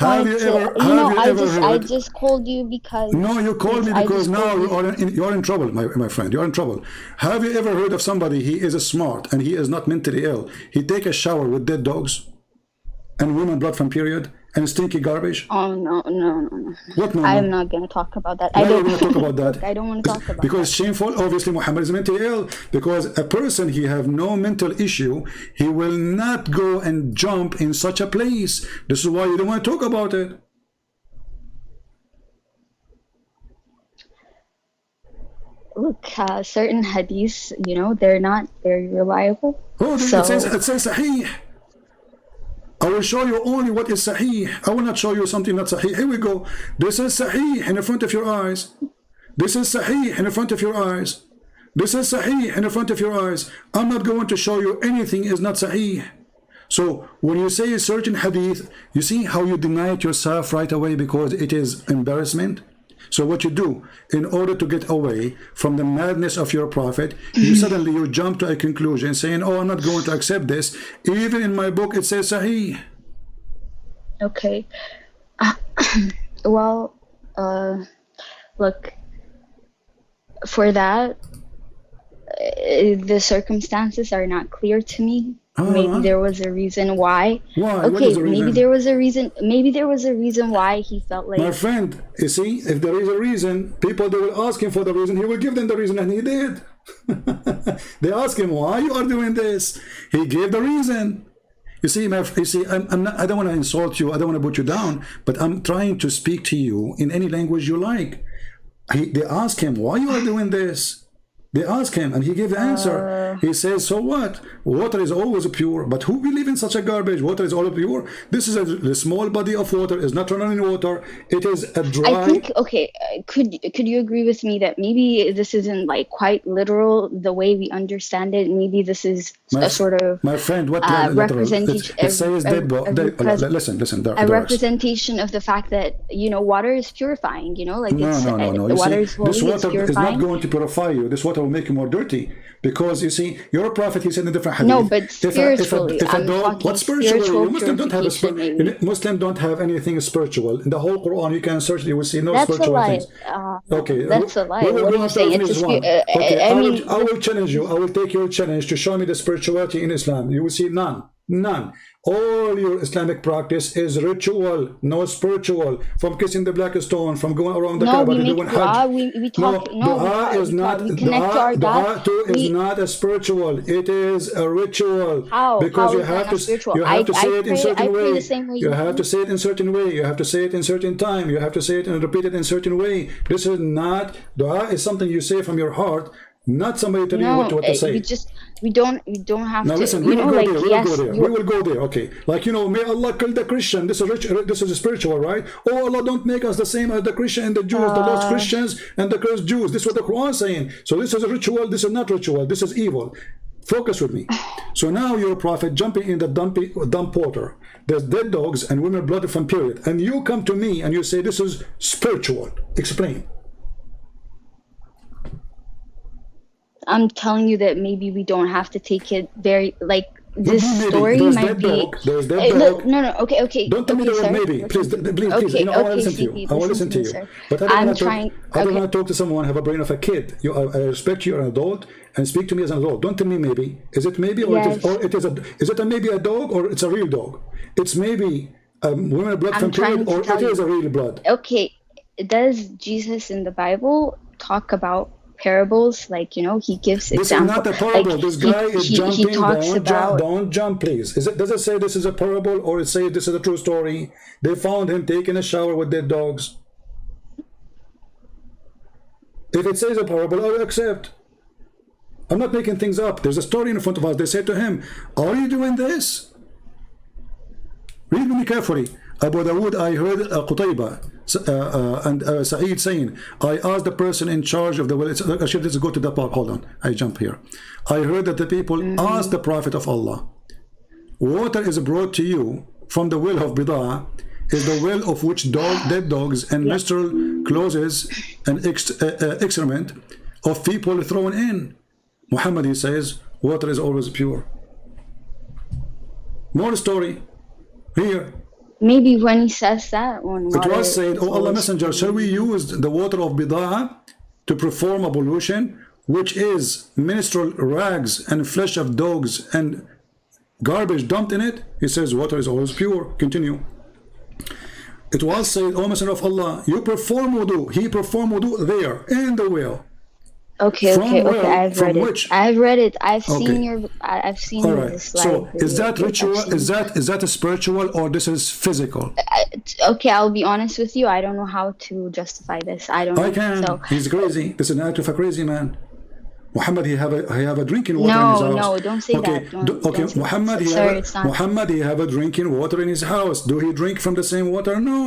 called you because. No, you called me because now you're in trouble, my friend. You're in trouble. Have you ever heard of somebody? He is smart and he is not mentally ill. He take a shower with dead dogs, and women blood from period, and stinky garbage. Oh no. What no? I am not going to talk about that. I don't want to talk about that. I don't want to talk about because it's shameful. Obviously, Muhammad is mentally ill, because a person he have no mental issue, he will not go and jump in such a place. This is why you don't want to talk about it. Look, certain hadiths, they're not very reliable. Oh, so, it says sahih. I will show you only what is sahih. I will not show you something not sahih. Here we go. This is sahih in the front of your eyes. This is sahih in the front of your eyes. This is sahih in the front of your eyes. I'm not going to show you anything is not sahih. So when you say a certain hadith, you see how you deny it yourself right away because it is embarrassment. So what you do, in order to get away from the madness of your prophet, you suddenly jump to a conclusion saying, oh, I'm not going to accept this. Even in my book, it says sahih. Okay. Well, look, for that, the circumstances are not clear to me. Maybe there was a reason why. Why? Okay, maybe there was a reason. Maybe there was a reason why he felt like. My friend, you see, if there is a reason, people they will ask him for the reason. He will give them the reason, and he did. They ask him why you are doing this. He gave the reason. You see, I'm not, I don't want to insult you. I don't want to put you down. But I'm trying to speak to you in any language you like. They ask him why you are doing this. They ask him, and he gave the answer. He says, so what? Water is always pure, but who believe in such a garbage? Water is all pure. This is a small body of water. It's not running water. It is a dry... I think, okay, could you agree with me that maybe this isn't like quite literal the way we understand it? Maybe this is a sort of... My friend, what representation... It says dead body. Listen. A representation of the fact that, water is purifying, like No. The water is holy, this water purifying. is not going to purify you. This water will make you more dirty, because you see, your prophet, he said in a different hadith. No, but spiritually, if a dog, what spiritually? Muslims don't have anything spiritual in the whole Quran. You can search, you will see no spiritual things. Okay, that's a lie. What are you saying? I will challenge you. I will take your challenge to show me the spirituality in Islam. You will see none. All your Islamic practice is ritual, no spiritual. From kissing the black stone, from going around the Kaaba to doing Hajj. Dua is not a spiritual. It is a ritual. How? Because you have to say it in certain way. You have to say it in certain way. You have to say it in certain time. You have to say it and repeat it in certain way. This is not dua. Is something you say from your heart. Not somebody telling you what to say. We don't have now to. Listen, we will go there. Okay, like may Allah kill the Christian. This is spiritual, right? Oh, Allah, don't make us the same as the Christian and the Jews, the lost Christians and the cursed Jews. This is what the Quran is saying. So this is a ritual. This is not ritual. This is evil. Focus with me. So now your prophet jumping in the dump water. There's dead dogs and women blood from period, and you come to me and you say this is spiritual. Explain. I'm telling you that maybe we don't have to take it very this story might be. There's dead dog. No. Okay. Don't tell me the word maybe. Please. I want to listen to you. I want to listen to you. But I don't want to talk to someone have a brain of a kid. I respect you, you're an adult, and speak to me as an adult. Don't tell me maybe. Is it maybe or yes. Is it a maybe a dog or it's a real dog? It's maybe women blood from period or it is a real blood. Okay. Does Jesus in the Bible talk about parables? He gives examples. This is not a parable. This guy is jumping. Don't jump, please. Does it say this is a parable, or it say this is a true story? They found him taking a shower with dead dogs. If it says a parable, I will accept. I'm not making things up. There's a story in front of us. They said to him, are you doing this? Read me carefully. Abu Dawood, I heard Qutayba and Sa'id saying, I asked the person in charge of the well. Actually, let's go to the part. Hold on, I jump here. I heard that the people asked the Prophet of Allah, water is brought to you from the well of Bida'ah, is the well of which dead dogs and menstrual clothes and excrement of people thrown in. Muhammad, he says, water is always pure. More story here. Maybe when he says that, when It was said, "Oh Allah Messenger, shall we use the water of Bida'ah to perform ablution, which is menstrual rags and flesh of dogs and garbage dumped in it?" He says, water is always pure. Continue. It was said, "O Messenger of Allah, you perform wudu." He performed wudu there in the well. Okay. I've read it. I've read it. I've seen your. I've seen this slide. So is that ritual? Is that a spiritual or this is physical? Okay, I'll be honest with you. I don't know how to justify this. I don't. I can. So. He's crazy. This is an act of a crazy man. Muhammad, he have a drinking water in his house. No, don't say that. Okay, Muhammad, he have a drinking water in his house. Do he drink from the same water? No.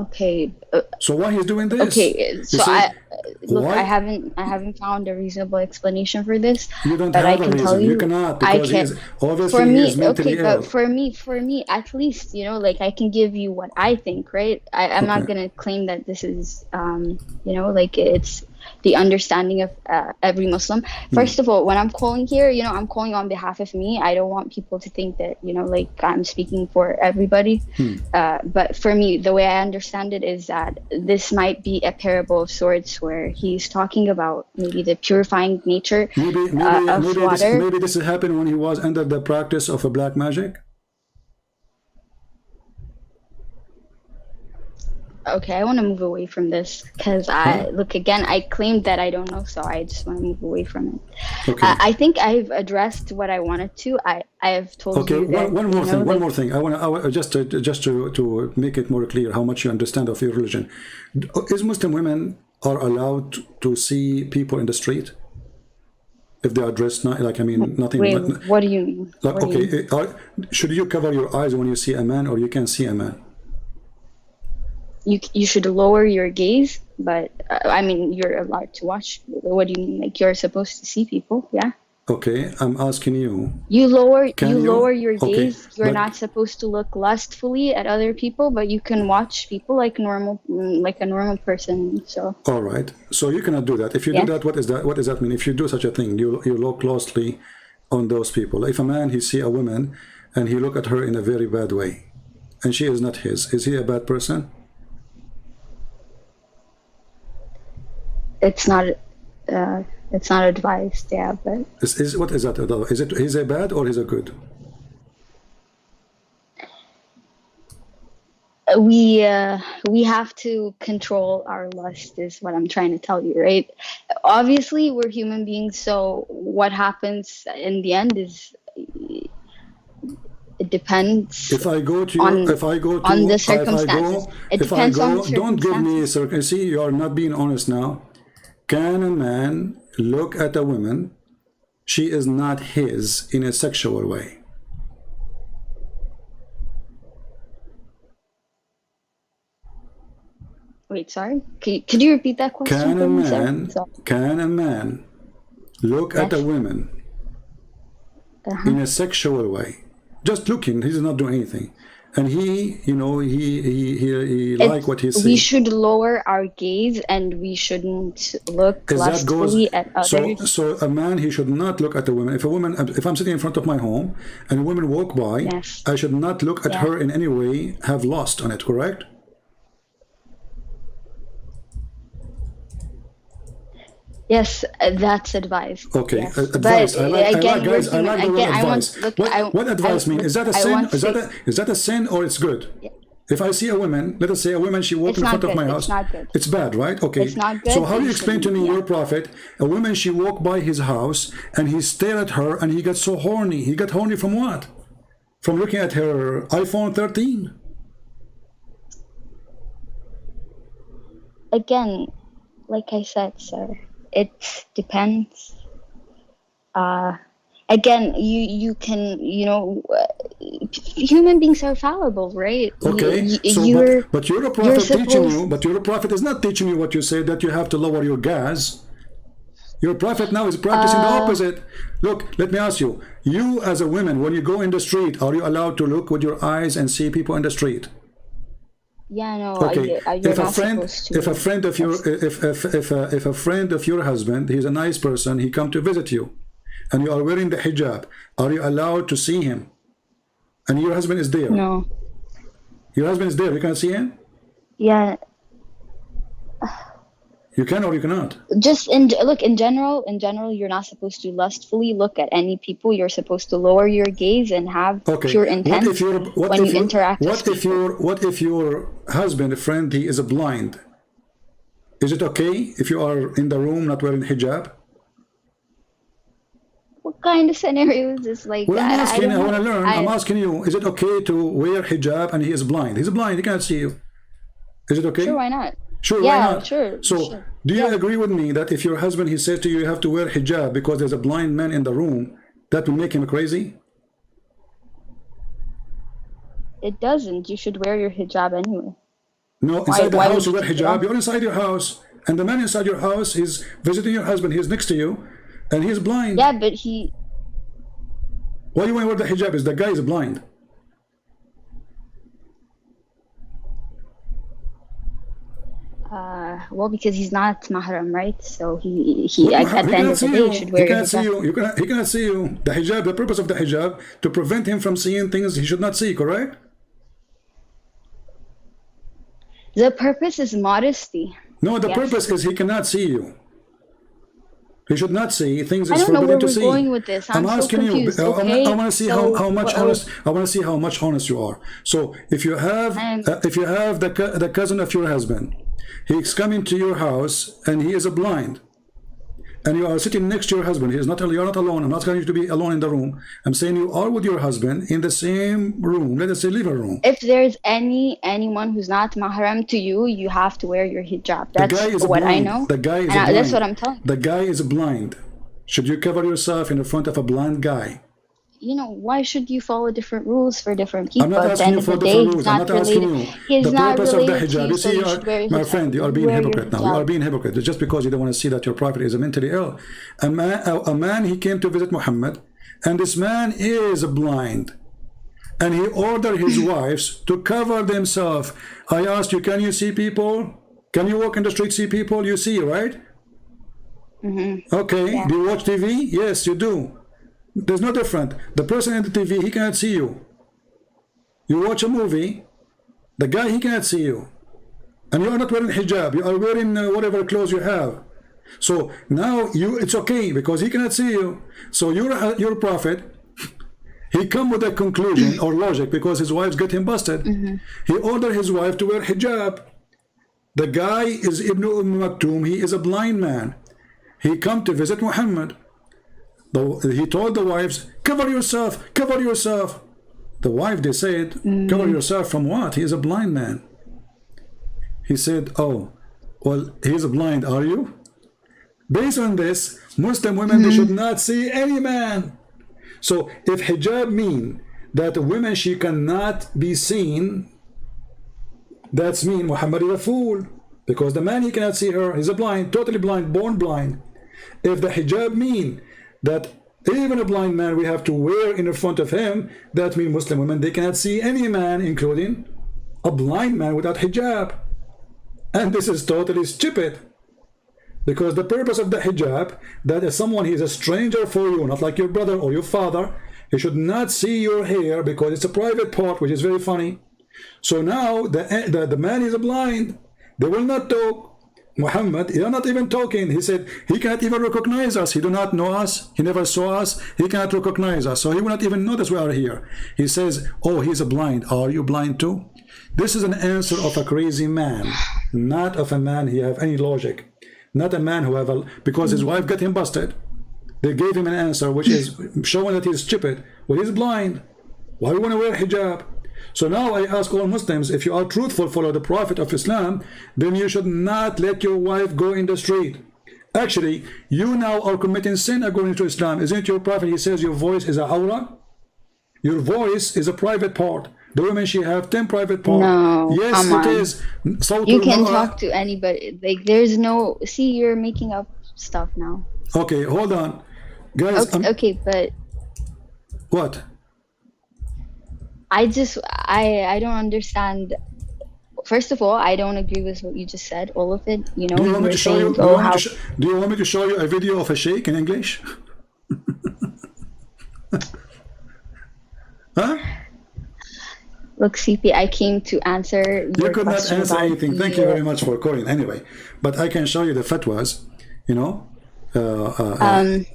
Okay. So why he's doing this? Okay, so I haven't found a reasonable explanation for this. You don't but have I can a reason. tell you, you cannot, because I can. Obviously for me, he is mentally ill. But for me, at least, you know, like I can give you what I think, right? I'm not gonna claim that this is, you know, like it's the understanding of every Muslim. First of all, when I'm calling here, you know, I'm calling on behalf of me. I don't want people to think that, you know, like I'm speaking for everybody. But for me, the way I understand it is that this might be a parable of sorts where he's talking about maybe the purifying nature of water. Maybe this happened when he was under the practice of a black magic. Okay, I want to move away from this because I claimed that I don't know, so I just want to move away from it. Okay. I think I've addressed what I wanted to. I have told you that, one more thing. I want just to make it more clear how much you understand of your religion. Is Muslim women are allowed to see people in the street if they are dressed like nothing? Wait, what do you mean? Like, okay, should you cover your eyes when you see a man, or you can see a man? You should lower your gaze, but I mean, you're allowed to watch. What do you mean? Like you're supposed to see people? Yeah. Okay, I'm asking you. You lower your gaze. You're not supposed to look lustfully at other people, but you can watch people like a normal person. So. All right. So you cannot do that. If you do that, what is that? What does that mean? If you do such a thing, you look closely on those people. If a man he see a woman and he look at her in a very bad way, and she is not his, is he a bad person? It's not advised, yeah, but what is that? Is it he's a bad or he's a good? We have to control our lust, is what I'm trying to tell you, right? Obviously, we're human beings, so what happens in the end is it depends. If I go to on the circumstances. It depends on the circumstances. Don't give me see, you are not being honest now. Can a man look at a woman, she is not his, in a sexual way? Wait, sorry? Could you repeat that question? Can a man look at a woman in a sexual way? Just looking, he's not doing anything. And he like what he's saying. We should lower our gaze and we shouldn't look lustfully at others. So a man, he should not look at a woman. If I'm sitting in front of my home and a woman walk by, I should not look at her in any way, have lust on it, correct? Yes, that's advised. Okay, yes. Advice. But I like the word advice. What advice mean? Is that a sin? Is that a sin or it's good? Yeah. If I see a woman, let us say a woman, she walked in front of my house. It's not good. It's bad, right? Okay. It's not good. So how do you explain to me your prophet, a woman, she walked by his house and he stared at her and he got so horny. He got horny from what? From looking at her iPhone 13? Again, like I said, sir. It depends. Again, you can, human beings are fallible, right? Okay. But you're a prophet teaching you. But your prophet is not teaching you what you say, that you have to lower your gas. Your Prophet now is practicing the opposite. Look, let me ask you. You as a woman, when you go in the street, are you allowed to look with your eyes and see people in the street? Yeah, no. Okay. You're not supposed to. If a friend of your if a friend of your husband, he's a nice person, he come to visit you, and you are wearing the hijab, are you allowed to see him? And your husband is there. No. Your husband is there. You can see him. Yeah. You can or you cannot. Just in general, you're not supposed to lustfully look at any people. You're supposed to lower your gaze and have pure intent when you interact with people. What if your husband, a friend, he is blind? Is it okay if you are in the room not wearing hijab? What kind of scenario is this like well, that? I'm asking, I want to learn. I'm asking you, is it okay to wear hijab and he is blind? He's blind, he can't see you. Is it okay? Sure, why not? Sure, yeah, why not? Sure. So, sure. do you agree with me that if your husband, he said to you, you have to wear hijab because there's a blind man in the room, that will make him crazy? It doesn't. You should wear your hijab anyway. No, inside the house you wear hijab. You're inside your house, and the man inside your house is visiting your husband. He's next to you, and he's blind. Yeah, but he... Why you want to wear the hijab? Is the guy is blind? Well, because he's not mahram, right? So he at the end of the day should wear hijab. He cannot see you. The hijab, the purpose of the hijab, to prevent him from seeing things he should not see, correct? The purpose is modesty. No, the purpose is he cannot see you. He should not see things that's forbidden to see. I don't know where we're going with this. I'm asking so confused, you. okay? I want to see how much honest. I want to see how much honest you are. So if you have the cousin of your husband, he's coming to your house and he is blind, and you are sitting next to your husband. You're not alone. I'm not going to be alone in the room. I'm saying you are with your husband in the same room. Let us say living room. If there's anyone who's not mahram to you, you have to wear your hijab. That's what I know. The guy is blind. That's what I'm telling you. The guy is blind. Should you cover yourself in the front of a blind guy? You know, why should you follow different rules for different people? I'm not asking you for different rules. I'm not asking you. The purpose of the hijab. You see, my friend, you are being hypocrite now. You are being hypocrite. It's just because you don't want to see that your prophet is mentally ill. A man, he came to visit Muhammad, and this man is blind. And he ordered his wives to cover themselves. I asked you, can you see people? Can you walk in the street, see people? You see, right? Mm-hmm. Okay. Yeah. Do you watch TV? Yes, you do. There's no different. The person in the TV, he cannot see you. You watch a movie, the guy, he cannot see you. And you are not wearing hijab. You are wearing whatever clothes you have. So now it's okay because he cannot see you. So your prophet, he come with a conclusion or logic because his wives get him busted. Mm-hmm. He ordered his wife to wear hijab. The guy is Ibn Maktoum. He is a blind man. He come to visit Muhammad. He told the wives, cover yourself, cover yourself. The wife, they said, cover yourself from what? He is a blind man. He said, oh, well, he's blind, are you? Based on this, Muslim women, they should not see any man. So if hijab mean that a woman, she cannot be seen, that's mean Muhammad is a fool. Because the man, he cannot see her. He's a blind, totally blind, born blind. If the hijab mean that even a blind man we have to wear in front of him, that means Muslim women, they cannot see any man, including a blind man without hijab. And this is totally stupid. Because the purpose of the hijab, that if someone is a stranger for you, not like your brother or your father, he should not see your hair because it's a private part, which is very funny. So now the man is blind. They will not talk. Muhammad, he is not even talking. He said he cannot even recognize us. He do not know us. He never saw us. He cannot recognize us. So he will not even notice we are here. He says, oh, he's blind. Are you blind too? This is an answer of a crazy man, not of a man who have any logic. Not a man who have because his wife got him busted. They gave him an answer which is showing that he's stupid. Well, he's blind. Why do you want to wear hijab? So now I ask all Muslims, if you are truthful, follow the Prophet of Islam, then you should not let your wife go in the street. Actually, you now are committing sin according to Islam. Isn't it your Prophet? He says your voice is a awra. Your voice is a private part. The women, she have 10 private parts. No, yes, it is. You can talk to anybody. Like, there's no... See, you're making up stuff now. Okay, hold on, guys. Okay, but what? I don't understand. First of all, I don't agree with what you just said, all of it. You know, Do you want me to show you? Do you want me to show you a video of a sheikh in English? Huh? Look, CP, I came to answer your You could not question answer about anything. Thank you very much for calling. Anyway, but I can show you the fatwas, you know,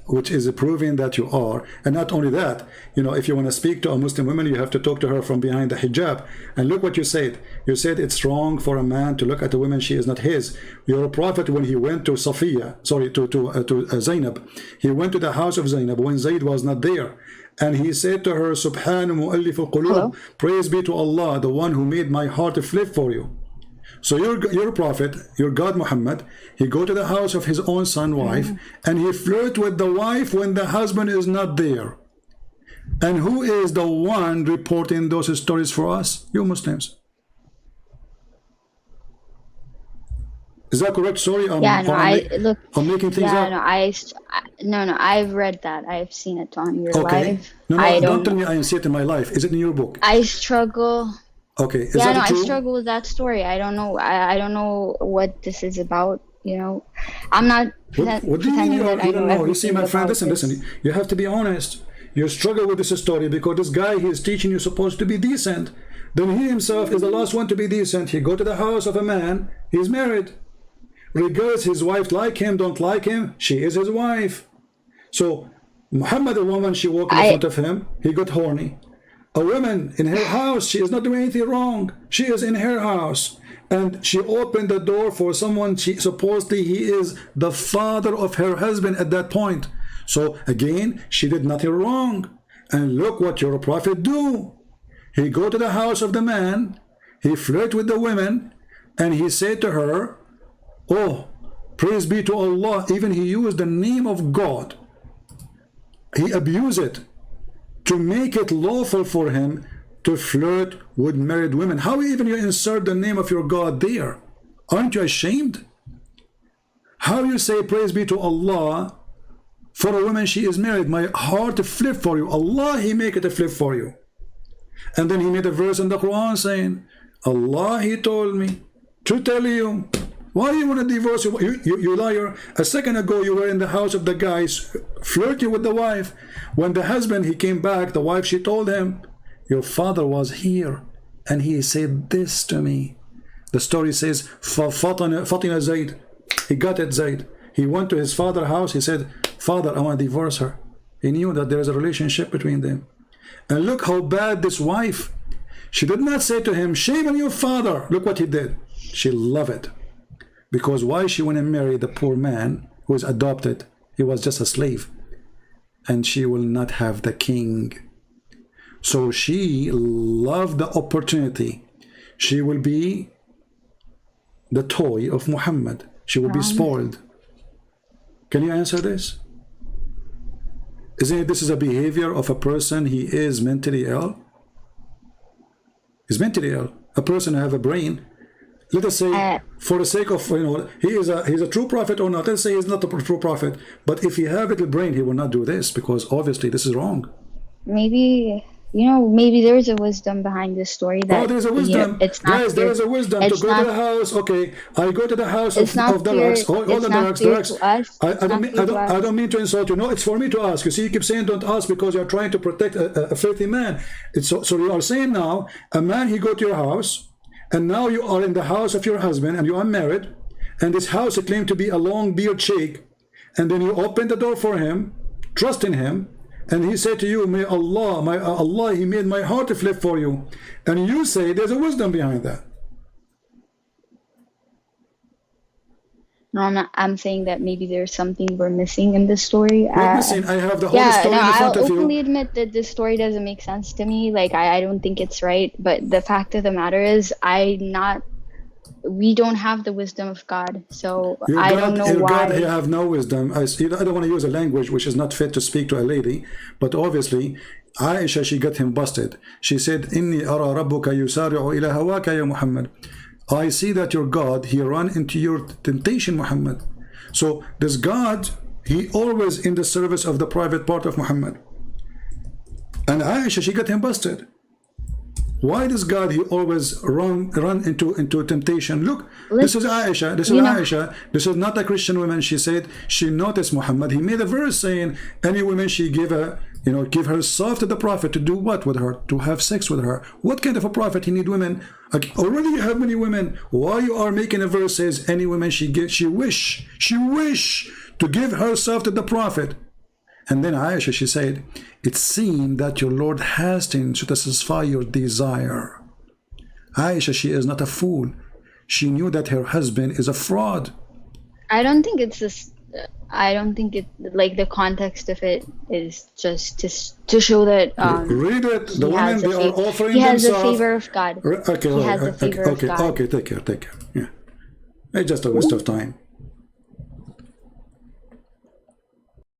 which is proving that you are. And not only that, you know, if you want to speak to a Muslim woman, you have to talk to her from behind the hijab. And look what you said. You said it's wrong for a man to look at a woman she is not his. Your prophet, when he went to to Zainab, he went to the house of Zainab when Zayd was not there. And he said to her, Subhanu mu'allif al-qulub, praise be to Allah, the one who made my heart flip for you. So your prophet, your God Muhammad, he go to the house of his own son wife, and he flirt with the wife when the husband is not there. And who is the one reporting those stories for us? You Muslims. Is that correct? Sorry, I'm making things up. No, I've read that. I've seen it on your live. No, don't tell me I see it in my life. Is it in your book? I struggle. Okay, is that true? I struggle with that story. I don't know. I don't know what this is about. You know, I'm not what do you mean you don't know? You see, my friend, listen. You have to be honest. You struggle with this story because this guy he is teaching you supposed to be decent. Then he himself is the last one to be decent. He go to the house of a man. He's married. Regardless his wife like him, don't like him, she is his wife. So Muhammad, a woman, she walked in front of him, he got horny. A woman in her house, she is not doing anything wrong. She is in her house. And she opened the door for someone, supposedly he is the father of her husband at that point. So again, she did nothing wrong. And look what your prophet do. He go to the house of the man, he flirt with the women, and he said to her, oh, praise be to Allah. Even he used the name of God. He abused it to make it lawful for him to flirt with married women. How even you insert the name of your God there? Aren't you ashamed? How you say praise be to Allah for a woman she is married? My heart flip for you. Allah, he make it a flip for you. And then he made a verse in the Quran saying, Allah, he told me to tell you. Why do you want to divorce? You liar. A second ago, you were in the house of the guys flirting with the wife. When the husband, he came back, the wife, she told him, your father was here, and he said this to me. The story says, Fatina Zayd. He got it, Zayd. He went to his father's house. He said, Father, I want to divorce her. He knew that there is a relationship between them. And look how bad this wife. She did not say to him, shame on your father. Look what he did. She loved it. Because why she went and married the poor man who was adopted? He was just a slave. And she will not have the king. So she loved the opportunity. She will be the toy of Muhammad. She will be spoiled. Can you answer this? Isn't it this is a behavior of a person he is mentally ill? He's mentally ill. A person who have a brain. Let us say, for the sake of, you know, he's a true prophet or not. Let's say he's not a true prophet. But if he have a little brain, he will not do this because obviously this is wrong. Maybe, you know, maybe there is a wisdom behind this story. That there's a wisdom. It's not guys, there is a wisdom to go to the house. Okay, I go to the house of the Drax. Hold on, Drax. I don't mean to insult you. No, it's for me to ask. You see, you keep saying don't ask because you're trying to protect a filthy man. So you are saying now, a man, he go to your house, and now you are in the house of your husband and you are married, and this house it claimed to be a long beard sheikh, and then you open the door for him, trust in him, and he said to you, may Allah, he made my heart flip for you, and you say there's a wisdom behind that. No, I'm saying that maybe there's something we're missing in this story. We're missing. I have the whole story in front of you. I'll openly admit that this story doesn't make sense to me. Like, I don't think it's right. But the fact of the matter is, we don't have the wisdom of God. So I don't know why. God, you have no wisdom. I don't want to use a language which is not fit to speak to a lady. But obviously, Aisha, she got him busted. She said, Inni ara rabbuka yusari'u ila hawaka ya Muhammad. I see that your God, he ran into your temptation, Muhammad. So this God, he always in the service of the private part of Muhammad. And Aisha, she got him busted. Why does God, he always run into temptation? Look, this is Aisha. This is Aisha. This is not a Christian woman. She said she noticed Muhammad. He made a verse saying any woman she give her, give herself to the prophet to do what with her? To have sex with her. What kind of a prophet he need women? Like, already you have many women. Why you are making a verse says any woman she wish to give herself to the prophet? And then Aisha, she said, it seemed that your Lord hastened to satisfy your desire. Aisha, she is not a fool. She knew that her husband is a fraud. I don't think it's this. I don't think it, like, the context of it is just to show that read it. The women, they are offering he has themselves. The favor of God. Okay, he has the favor of God. Okay, take care. Yeah, it's just a waste of time.